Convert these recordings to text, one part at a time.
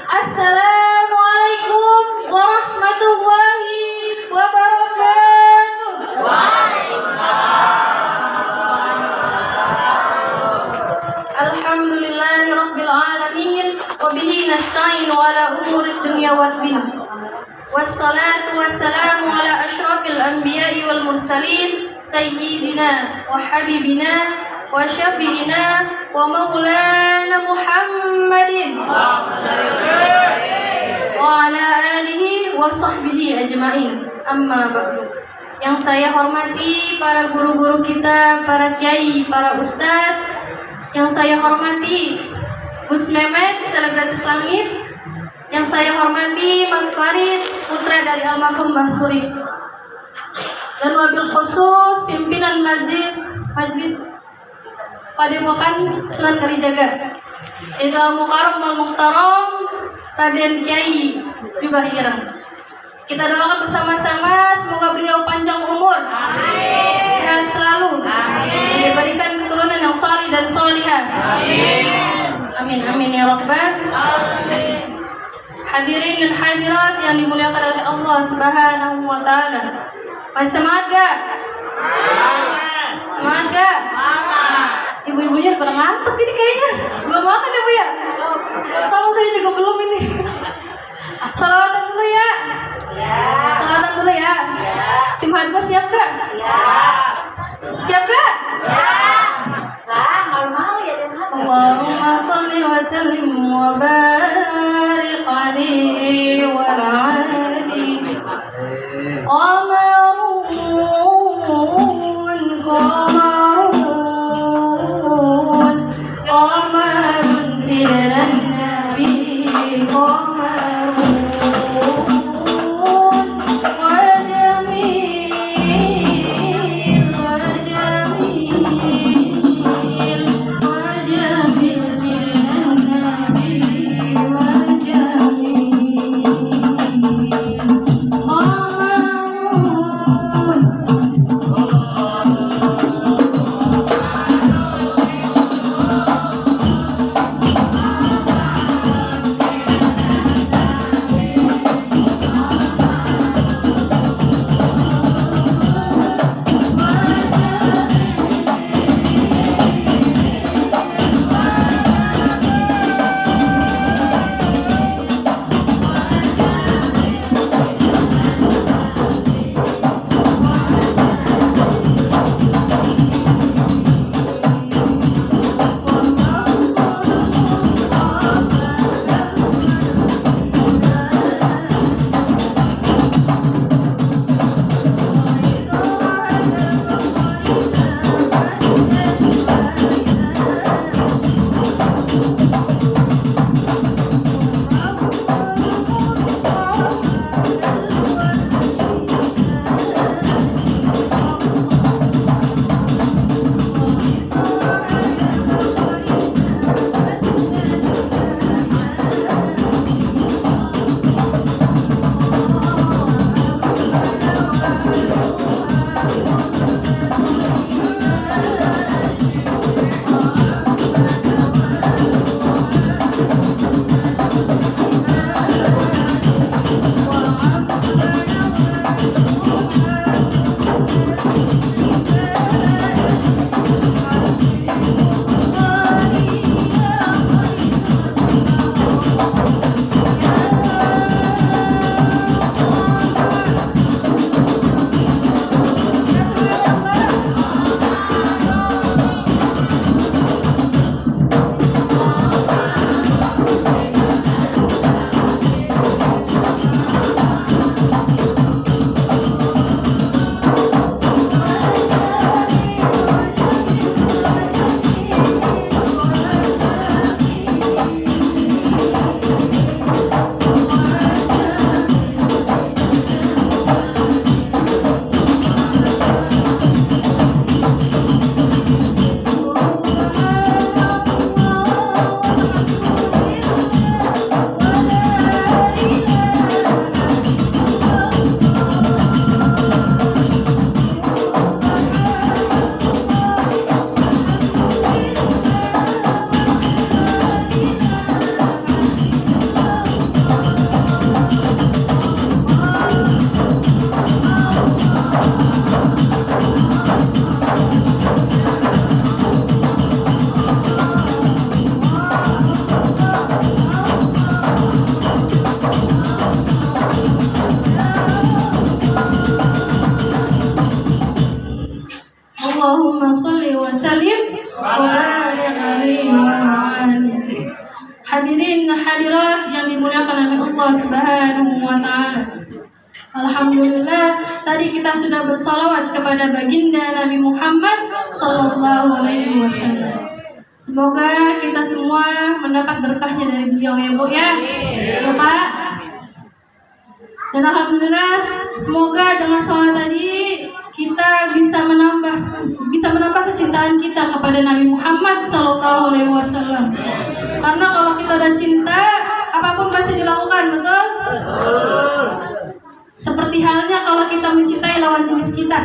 Assalamualaikum warahmatullahi wabarakatuh. Alhamdulillahi rabbil alamin wa bihi nasta'inu ala umuri dunya waddin. Wassalatu wassalamu ala asyrafil anbiya'i wal mursalin sayyidina wa habibina wa syafi'ina wa maulana Muhammadin wa ala alihi wa sahbihi ajma'in. Amma ba'du. Yang saya hormati para guru-guru kita, para kiai, para ustadz. Yang saya hormati Gus Mehmet, selebritas langit. Yang saya hormati Mas Farid, putra dari almarhum Mbah Suri. Dan wabil khusus pimpinan Majlis Padepokan Sunan Kalijaga, Ida Mukarram wal Muhtaram Raden Kiai Bibah Ireng. Kita doakan bersama-sama semoga beliau panjang umur, amin, sehat selalu, amin, diberikan keturunan yang salih dan salihah, amin, amin, amin ya rabbal alamin. Hadirin dan hadirat yang dimuliakan oleh Allah Subhanahu wa taala. Masih semangat gak? Semangat gak? Ibu-ibunya pada ngantuk ini kayaknya. Belum makan ya Bu ya? Tahu saya juga belum ini. Salawatan dulu ya. Salawatan dulu ya. Tim Hadba siap gak? Siap gak? Malu-malu ya. Allahumma sholli wa sallim wa barik alaihi wa alihi. Qamarun silan nabi qamarun wa jamil silan nabi wa jamil qamarun. Hadirin dan hadirat yang dimuliakan oleh Allah Subhanahu wa taala. Alhamdulillah, tadi kita sudah bersalawat kepada baginda Nabi Muhammad sallallahu alaihi wasallam. Semoga kita semua mendapat berkahnya dari beliau ya Bu ya. Bapak. Dan alhamdulillah, semoga dengan salawat tadi kita bisa menambah kecintaan kita kepada Nabi Muhammad sallallahu alaihi wasallam. Karena kalau kita udah cinta, apapun pasti dilakukan, betul? Seperti halnya kalau kita mencintai lawan jenis kita,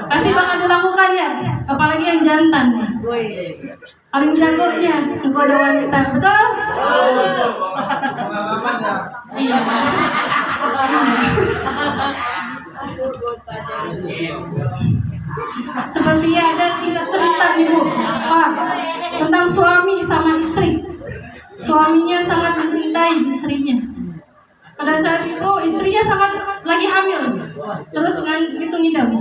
pasti bakal dilakukan ya, apalagi yang jantan ya. Paling jagonya menggoda wanita, betul? Iya. Seperti ada singkat cerita nih Bu, tentang suami sama istri. Suaminya sangat mencintai istrinya. Pada saat itu istrinya sangat lagi hamil, terus itu ngidam.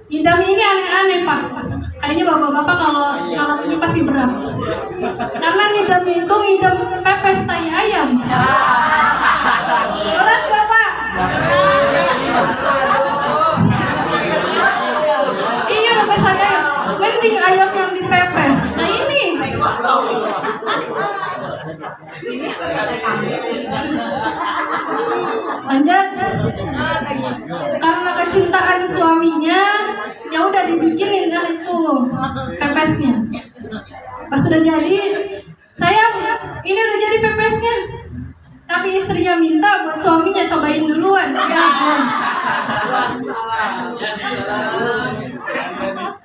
Ngidam ini aneh-aneh Pak. Kayaknya bapak-bapak kalau ini pasti berat. Karena ngidam itu ngidam pepes tai ayam. Berat Bapak. Iya pepes tai ayam. Mending ayam yang dipepes. Nah ini. Lanjut. Karena kecintaan suaminya, ya udah dibikinin kan itu pepesnya. Pas sudah jadi, sayang, ini udah jadi pepesnya. Tapi istrinya minta buat suaminya cobain duluan.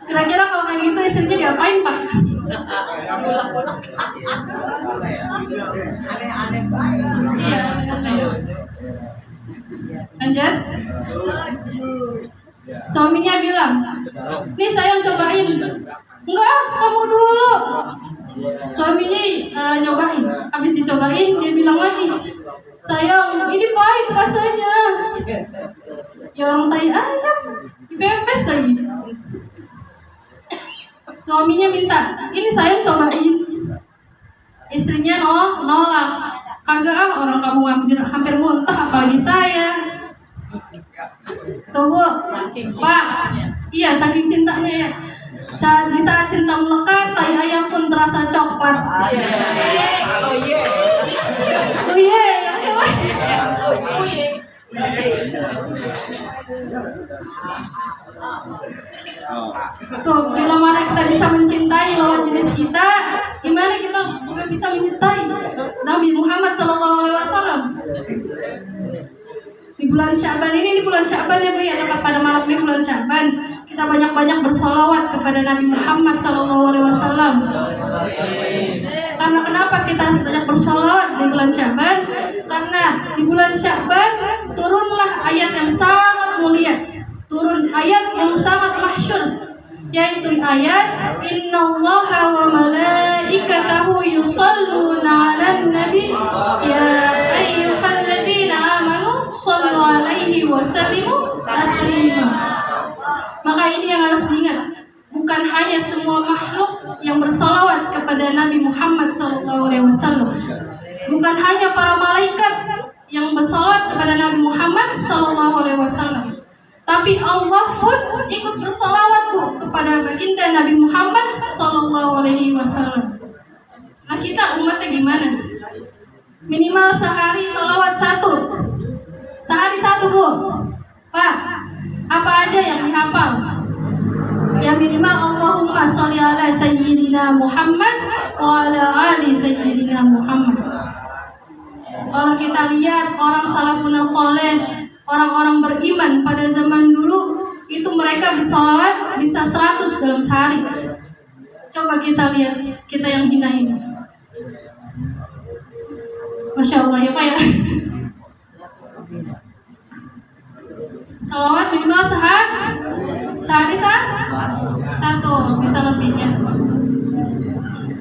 Kira-kira kalau kayak gitu istrinya diapain Pak? Iya. Lanjut. Suaminya bilang, nih sayang cobain. Enggak, kamu dulu. Suaminya nyobain. Habis dicobain dia bilang lagi, sayang ini pahit rasanya. Yang tai ayam dipepes lagi. Suaminya minta, ini sayang cobain. Istrinya nolak. Kagak orang kamu hampir muntah apalagi saya. Tuh Bu, Pak, iya saking cintanya ya. Di saat cinta melekat, tai ayam pun terasa coklat. Oh iya, tuh, bila mana kita bisa mencintai lawan jenis kita, gimana kita nggak bisa mencintai Nabi Muhammad SAW? Di bulan Sya'ban ini bulan Sya'ban ya Bu ya, tepat pada malam ini bulan Sya'ban, kita banyak-banyak bersolawat kepada Nabi Muhammad SAW. Karena kenapa kita banyak bersolawat di bulan Sya'ban? Karena di bulan Sya'ban turunlah ayat yang sangat mulia, turun ayat yang sangat mahsyur, yaitu ayat innallaha wa malaikatahu yusholluna 'alan nabi ya ayyuhalladzina amanu shallu 'alaihi wa sallimu taslima. Maka ini yang harus diingat, bukan hanya semua makhluk yang bersolawat kepada Nabi Muhammad SAW, bukan hanya para malaikat yang bersolawat kepada Nabi Muhammad SAW, tapi Allah pun ikut bersolawat kepada baginda Nabi Muhammad SAW. Nah kita umatnya gimana? Minimal sehari solawat sehari satu Bu. Pak, apa aja yang dihafal? Ya minimal Allahumma sholli ala sayyidina Muhammad wa ala ali sayyidina Muhammad. Kalau kita lihat orang salafun saleh, orang-orang beriman pada zaman dulu, itu mereka bisa 100 dalam sehari. Coba kita lihat kita yang hina ini. Masya Allah ya Pak ya. Salawat minimal sehari satu, bisa lebihnya.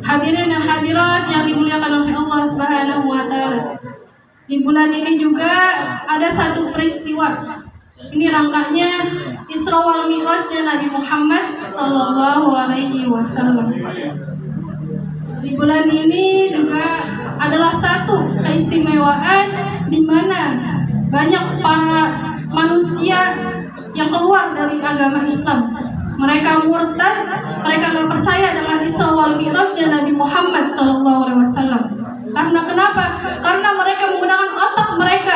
Hadirin dan hadirat yang dimuliakan oleh Allah Subhanahu wa taala. Di bulan ini juga ada satu peristiwa. Ini rangkanya Isra wal Mi'raj Nabi Muhammad sallallahu alaihi wasallam. Di bulan ini juga adalah satu keistimewaan di mana banyak para manusia yang keluar dari agama Islam. Mereka murtad, mereka nggak percaya dengan Isra wal Mi'raj Nabi Muhammad SAW. Karena kenapa? Karena mereka menggunakan otak mereka,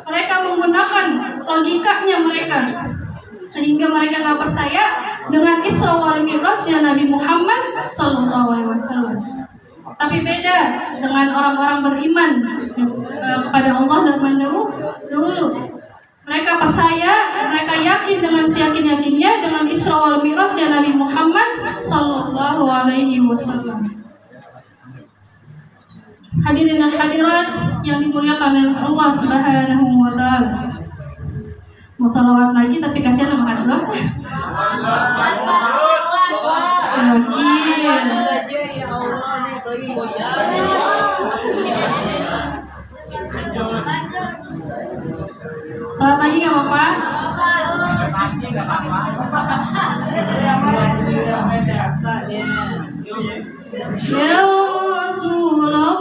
mereka menggunakan logikanya mereka, sehingga mereka nggak percaya dengan Isra wal Mi'raj Nabi Muhammad SAW. Tapi beda dengan orang-orang beriman kepada Allah zaman dahulu. Mereka percaya, mereka yakin dengan seyakin-yakinnya dengan Isra wal Mi'raj Nabi Muhammad sallallahu alaihi wasallam. Hadirin dan hadirat yang dimuliakan oleh Allah Subhanahu wa taala. Mau salawat lagi tapi kasihan sama kan doa. Salat lagi nggak apa-apa? Ya Rasulullah,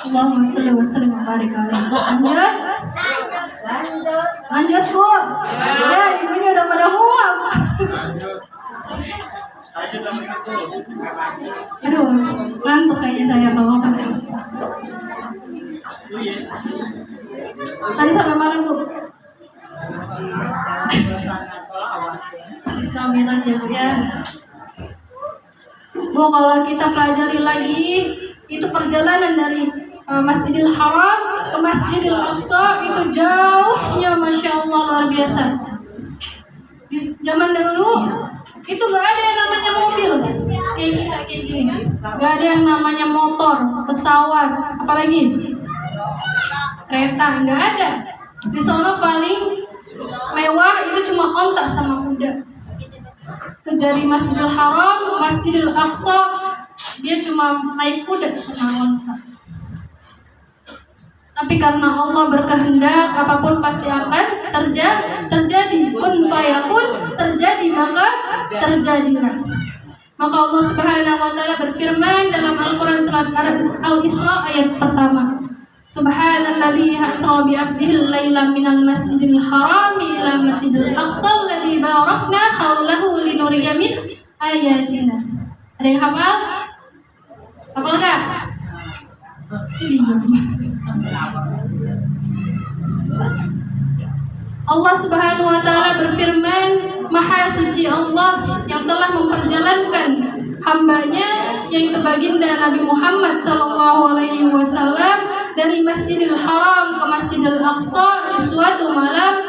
Allahumma sholli wa sallim wa barik alaihi. Lanjut Bu. Ya, ini udah pada muak. Aduh, ngantuk kayaknya saya kalau tadi sampai mana Bu? Sambil aja Bu ya. Bu, kalau kita pelajari lagi itu perjalanan dari Masjidil Haram ke Masjidil Aqsa itu jauhnya Masya Allah luar biasa. Di zaman dahulu itu gak ada yang namanya mobil kayak kita kayak gini, gak ada yang namanya motor, pesawat, apalagi kereta, gak ada. Di sana paling mewah itu cuma onta sama kuda. Itu dari Masjidil Haram, Masjidil Aqsa dia cuma naik kuda sama onta. Tapi karena Allah berkehendak, apapun pasti akan terjadi. Kun fayakun, terjadi maka terjadilah. Maka Allah Subhanahu wa taala berfirman dalam Al-Qur'an surat Al-Isra ayat pertama. Subhanalladzi asra bi 'abdihi laila minal masjidil haram ila masjidil aqsa alladzi barakna haulahu linuriya min ayatina. Ada yang hafal? Hafal enggak? Allah Subhanahu wa taala berfirman Maha suci Allah yang telah memperjalankan hambanya, yaitu baginda Nabi Muhammad SAW, dari Masjidil Haram ke Masjidil Aqsa di suatu malam,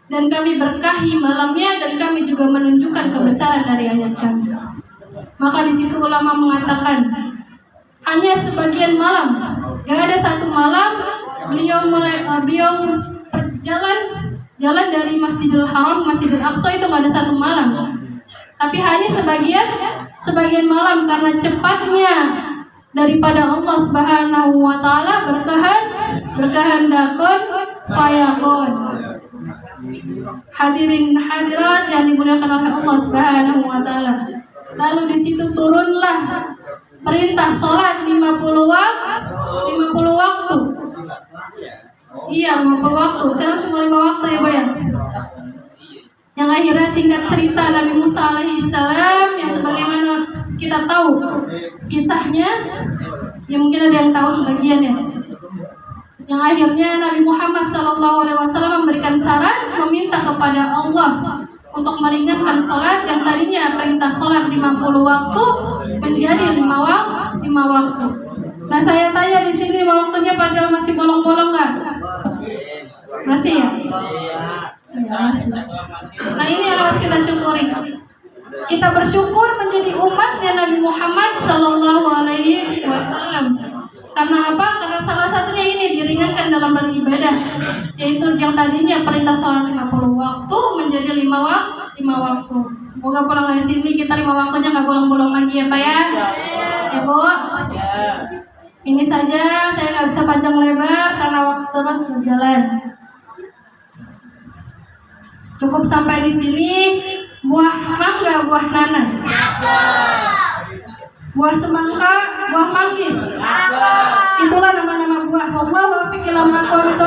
dan kami berkahi malamnya, dan kami juga menunjukkan kebesaran dari ayat kami. Maka di situ ulama mengatakan hanya sebagian malam, yang ada satu malam beliau jalan dari Masjidil Haram ke Masjidil Aqsa, itu ada satu malam, tapi hanya sebagian malam, karena cepatnya daripada Allah Subhanahu wa taala berkehendakun fayakun. Hadirin hadirat yang dimuliakan oleh Allah Subhanahu wa taala. Lalu di situ turunlah perintah sholat 50 waktu. Iya, 50 waktu. Sekarang cuma 5 waktu ya, Pak ya. Yang akhirnya singkat cerita Nabi Musa alaihissalam, yang sebagaimana kita tahu kisahnya, ya mungkin ada yang tahu sebagian ya. Yang akhirnya Nabi Muhammad SAW memberikan saran, meminta kepada Allah untuk meringankan sholat yang tadinya perintah sholat 50 waktu menjadi 5 waktu. Nah, saya tanya di sini 5 waktunya padahal masih bolong-bolong nggak? Masih ya? Nah, ini yang harus kita syukuri. Kita bersyukur menjadi umatnya Nabi Muhammad SAW. Karena apa? Karena salah satunya ini diringankan dalam beribadah, yaitu yang tadinya perintah sholat 50 waktu menjadi 5 waktu. Semoga pulang dari sini kita 5 waktunya nggak bolong-bolong lagi ya Pak ya. Ya Bu. Ini saja, saya nggak bisa panjang lebar karena waktu terus berjalan. Cukup sampai di sini. Buah mangga, buah nanas, buah semangka, buah manggis. Itulah nama-nama buah. Wallahu a'lam bishawab.